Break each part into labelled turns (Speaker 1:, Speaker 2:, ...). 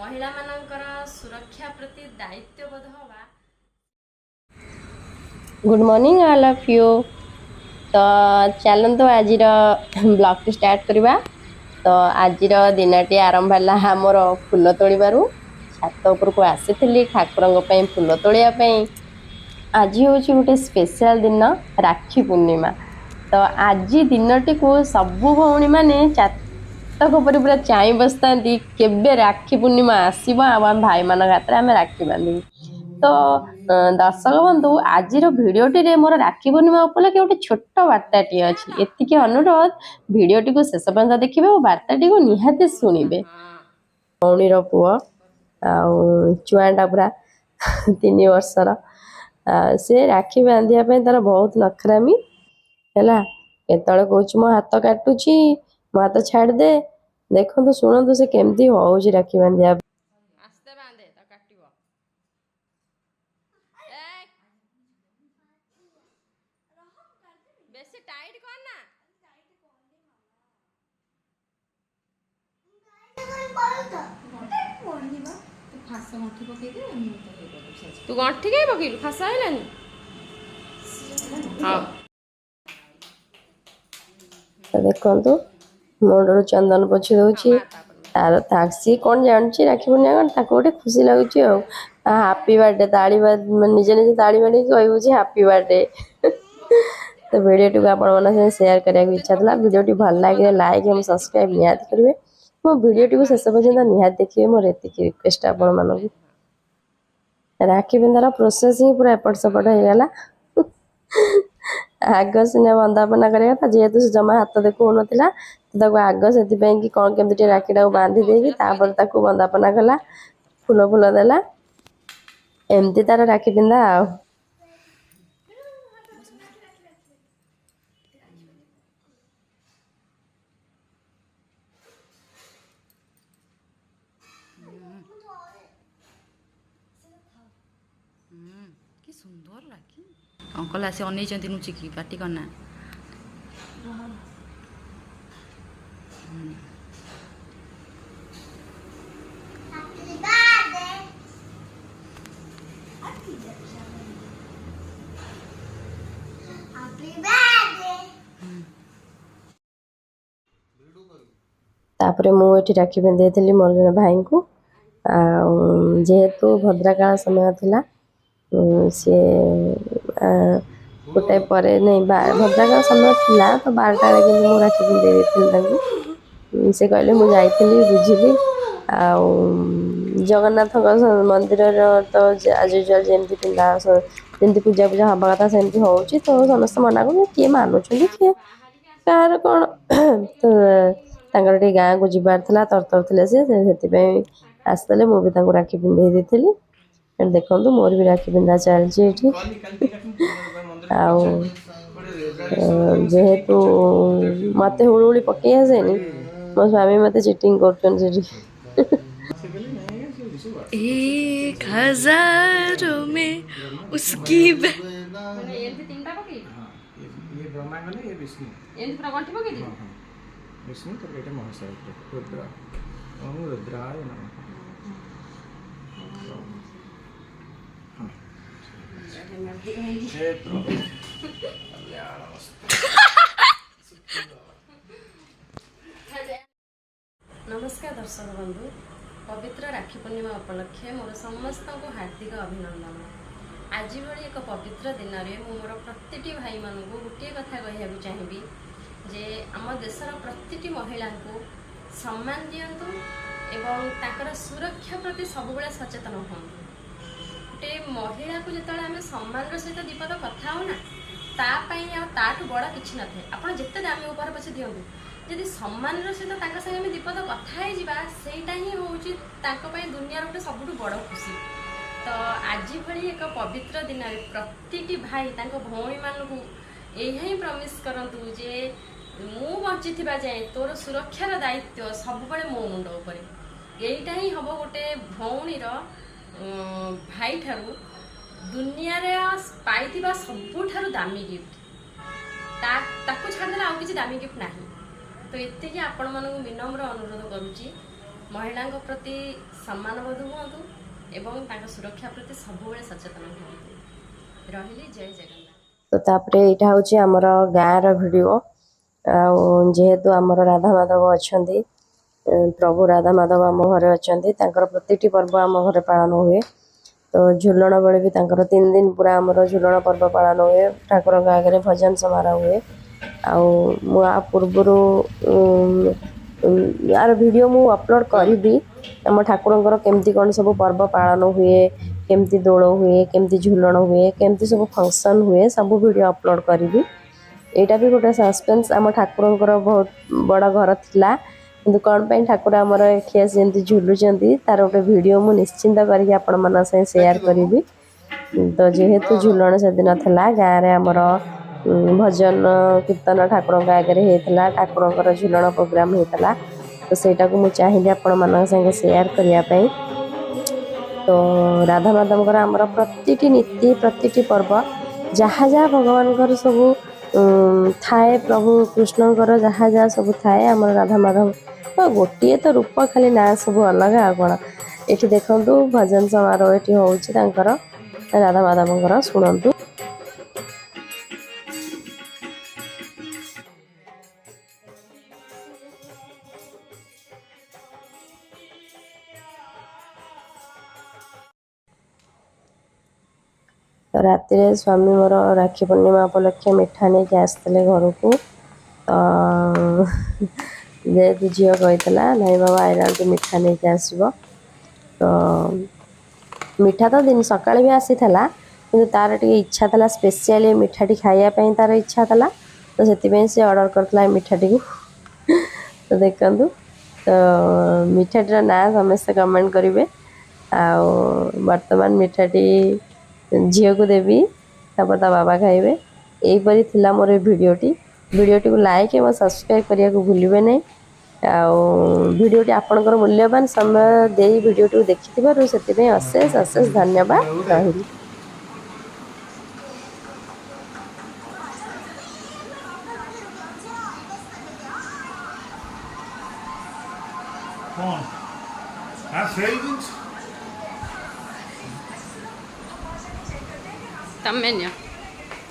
Speaker 1: महिला मानकर सुरक्षा प्रति दायित्वबोध हवा।
Speaker 2: Good morning all of you. तो चलते आज ब्लॉग टी स्टार्ट करवा। तो आज दिनटी आरंभ है आमर फूल तोड़ू छात उपरको आसी ठाकुर फूल तोड़ापी। आज हूँ गोटे स्पेशल दिन राखी पूर्णिमा। तो आज दिनटी को सबू भौणी मैंने चातक पर पूरा चाई बसता केबे राखी पूर्णिमा आसब आम भाई मान हाथ में राखी बांधु। तो दर्शक बंधु आज भिडटी मोर राखी पूर्णिमा उपलक्षे गोटे छोट बार्ताटी अच्छी। एतिक अनुरोध भिडटी को शेष पर्यंत देखिए और बार्ताटी को निहाती शुणिबे। भौणीर पुआ चुआटा पूरा 3 वर्षर से राखी बांधिया तार बहुत नखरामी है। केतले कौच मो हाथ काटुची मो हाथ छाड़दे। देखो शुणु से केमती हो राखी बांधिया।
Speaker 1: आस्ते बांधे तो काटिबो। बेसी टाइट कर ना। तू गंठी कहीं पकेलु फासा हैलानी। हाँ
Speaker 2: देखो मुंडर चंदन पोछि दौची तार ताकसी कौन जानची राखी पूर्णिमा कौन गोटे खुशी लगुच। हैप्पी बर्थडे ताली निजे निजे ताली बाड़ी कह हैप्पी बर्थडे। तो वीडियो को आपण शेयर करने को इच्छा था। वीडियो भल लगे लाइक और सब्सक्राइब निहाती करेंगे। मो वीडियो को शेष पर्यटन निहाती देखिए मोर एतिक रिक्वेस्ट आपण मानक। राखी बिंदार प्रोसेस ही पूरा एपट सेपट हो गला। आग सीने बंदापना करवा था जेहेतु से जमा हाथ देखु ना आग से कौन केमती राखीटा बांधी देकी बंदापना कला फूल फूल देला एमती तार राखी पिंधा आ।
Speaker 1: कि सुंदर राखी अंकल आसी अनेइचंती नुचिकी पाटी करना।
Speaker 2: तापरे मुझे राखी बांधे मोर जन भाई को जेहेतु भद्रकाल समय थिला सी गोटे पर नहीं भद्रकाल समय थिला तो 12टा कि राखी बांधे से कहले मुझे जाइली बुझिली आ जगन्नाथ मंदिर तो आज यूजुआल जमी पिंधा जमी पूजा पूजा हवा कथा सेमती हो तो समस्त मना कर किए मानुंट किए कह कौन। तो गाँ को जीवार था तरतर थे से आसते मुझे राखी पिंधे देती। देखो मोर भी राखी पिंधा चलती जेहेतु मत हुड़ी पकई आसेनी मो स्वामी मत चिटिंग कर
Speaker 1: 1000 में उसकी
Speaker 3: विष्णु तो बेटा महाशय रुद्र ओम रुद्राय नमः।
Speaker 1: नमस्कार दर्शक बंधु, पवित्र राखी पूर्णिमा उपलक्षे मोर समस्त को हार्दिक अभिनंदन। आज भली एक पवित्र दिन में मोर प्रति भाई मान को गोटे कथा कहूँ चाहिए जे आम देशर प्रति महिला को सम्मान दिंतु एवं ताकर सुरक्षा प्रति सब बेले सचेतन हूँ। गोटे महिला को जो आम सम्मान सहित दीपद कथा हो ना ताठू बड़ कि न था। आप जिते दामी उपहार पछे दिंतु जदि सम्मान सहित संगे दीपद कथा होटा ही हूँ दुनिया गोटे सबुठ बड़ खुशी। तो आज भली एक पवित्र दिन प्रति भाई भौणी मानू यही प्रमिश करतु जे मु बची जाए तोर सुरक्षार दायित्व सब मो मुंड यहीटा ही हम गोटे भौणीर भाई ठारू दुनिया पाई सबुठ दामी गिफ्ट ताकू छाड़देला आउ किसी दामी गिफ्ट ना। तो ये आपण मानक विनम्र अनुरोध करुच्ची महिलाଙ୍କ प्रति सम्मानबोध हुअन्तु ଏବଂ ତାଙ୍କ ସୁରକ୍ଷା ପ୍ରତି ସବୁବେଳେ ସଚେତନ ହୁଅନ୍ତୁ। ରହିଲି ଜୟ ଜଗନ୍ନାଥ।
Speaker 2: ତ ତାପରେ ଏଇଟା ହେଉଛି ଆମର ଗାଁର ଭିଡ଼ିଓ। ଆଉ ଯେହେତୁ ଆମର ରାଧା ମାଧବ ଅଛନ୍ତି, ପ୍ରଭୁ ରାଧା ମାଧବ ଆମ ଘରେ ଅଛନ୍ତି, ତାଙ୍କର ପ୍ରତିଟି ପର୍ବ ଆମ ଘରେ ପାଳନ ହୁଏ। ତ ଝୁଲଣ ବେଳେ ବି ତାଙ୍କର 3 ଦିନ ପୁରା ଆମର ଝୁଲଣ ପର୍ବ ପାଳନ ହୁଏ। ଠାକୁରଙ୍କ ଆଗରେ ଭଜନ ସମାରୋହ ହୁଏ। ଆଉ ମୁଁ ଆ ପୂର୍ବରୁ ଆର ଭିଡ଼ିଓ ମୁଁ ଅପଲୋଡ଼ କରିବି। ଆମ ଠାକୁରଙ୍କର କେମିତି କ'ଣ ସବୁ ପର୍ବ ପାଳନ ହୁଏ, କେମିତି ଦୋଳ ହୁଏ, କେମିତି ଝୁଲଣ ହୁଏ, କେମିତି ସବୁ ଫଙ୍କସନ୍ ହୁଏ, ସବୁ ଭିଡ଼ିଓ ଅପଲୋଡ଼ କରିବି। ଏଇଟା ବି ଗୋଟେ ସସ୍ପେନ୍ସ। ଆମ ଠାକୁରଙ୍କର ବହୁତ ବଡ଼ ଘର ଥିଲା, କିନ୍ତୁ କ'ଣ ପାଇଁ ଠାକୁର ଆମର ଏଠି ଆସି ଯେମିତି ଝୁଲୁଛନ୍ତି ତା'ର ଗୋଟେ ଭିଡ଼ିଓ ମୁଁ ନିଶ୍ଚିନ୍ତ କରିକି ଆପଣମାନଙ୍କ ସାଙ୍ଗେ ସେୟାର କରିବି। ତ ଯେହେତୁ ଝୁଲଣ ସେଦିନ ଥିଲା, ଗାଁରେ ଆମର ଭଜନ କୀର୍ତ୍ତନ ଠାକୁରଙ୍କ ଆଗରେ ହେଇଥିଲା, ଠାକୁରଙ୍କର ଝୁଲଣ ପ୍ରୋଗ୍ରାମ୍ ହେଇଥିଲା। ତ ସେଇଟାକୁ ମୁଁ ଚାହିଁଲି ଆପଣମାନଙ୍କ ସାଙ୍ଗେ ସେୟାର କରିବା ପାଇଁ। ତ ରାଧା ମାଧବଙ୍କର ଆମର ପ୍ରତିଟି ନୀତି, ପ୍ରତିଟି ପର୍ବ, ଯାହା ଯାହା ଭଗବାନଙ୍କର ସବୁ ଥାଏ, ପ୍ରଭୁ କୃଷ୍ଣଙ୍କର ଯାହା ଯାହା ସବୁ ଥାଏ, ଆମର ରାଧା ମାଧବ ତ ଗୋଟିଏ ତ ରୂପ, ଖାଲି ନାଁ ସବୁ ଅଲଗା ଆଉ କ'ଣ। ଏଠି ଦେଖନ୍ତୁ ଭଜନ ସମାରୋହ ଏଠି ହେଉଛି ତାଙ୍କର ରାଧା ମାଧବଙ୍କର, ଶୁଣନ୍ତୁ। ରାତିରେ ସ୍ୱାମୀ ମୋର ରାକ୍ଷୀ ପୂର୍ଣ୍ଣିମା ଉପଲକ୍ଷେ ମିଠା ନେଇକି ଆସିଥିଲେ ଘରକୁ। ତ ଯେହେତୁ ଝିଅ କହିଥିଲା ନାଇଁ ବାବା ଆଇଲାବେଳକୁ ମିଠା ନେଇକି ଆସିବ। ତ ମିଠା ତ ସକାଳେ ବି ଆସିଥିଲା, କିନ୍ତୁ ତା'ର ଟିକେ ଇଚ୍ଛା ଥିଲା ସ୍ପେଶିଆଲି ମିଠାଟି ଖାଇବା ପାଇଁ, ତା'ର ଇଚ୍ଛା ଥିଲା। ତ ସେଥିପାଇଁ ସେ ଅର୍ଡ଼ର କରିଥିଲା ଏ ମିଠାଟିକୁ। ତ ଦେଖନ୍ତୁ, ତ ମିଠାଟିର ନାଁ ସମସ୍ତେ କମେଣ୍ଟ କରିବେ। ଆଉ ବର୍ତ୍ତମାନ ମିଠାଟି ଝିଅକୁ ଦେବି, ତାପରେ ତା ବାବା ଖାଇବେ। ଏହିପରି ଥିଲା ମୋର ଏ ଭିଡ଼ିଓଟିକୁ ଲାଇକ୍ ଏବଂ ସବସ୍କ୍ରାଇବ୍ କରିବାକୁ ଭୁଲିବେ ନାହିଁ। ଆଉ ଭିଡ଼ିଓଟି ଆପଣଙ୍କର ମୂଲ୍ୟବାନ ସମୟ ଦେଇ ଭିଡ଼ିଓଟିକୁ ଦେଖିଥିବାରୁ ସେଥିପାଇଁ ଅଶେଷ ଅଶେଷ ଧନ୍ୟବାଦ। ରହିଲି।
Speaker 1: ତମେ ନିଅ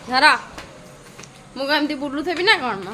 Speaker 1: ଧର, ମୁଁ ଏମିତି ବୁଲୁଥିବି ନା କ'ଣ?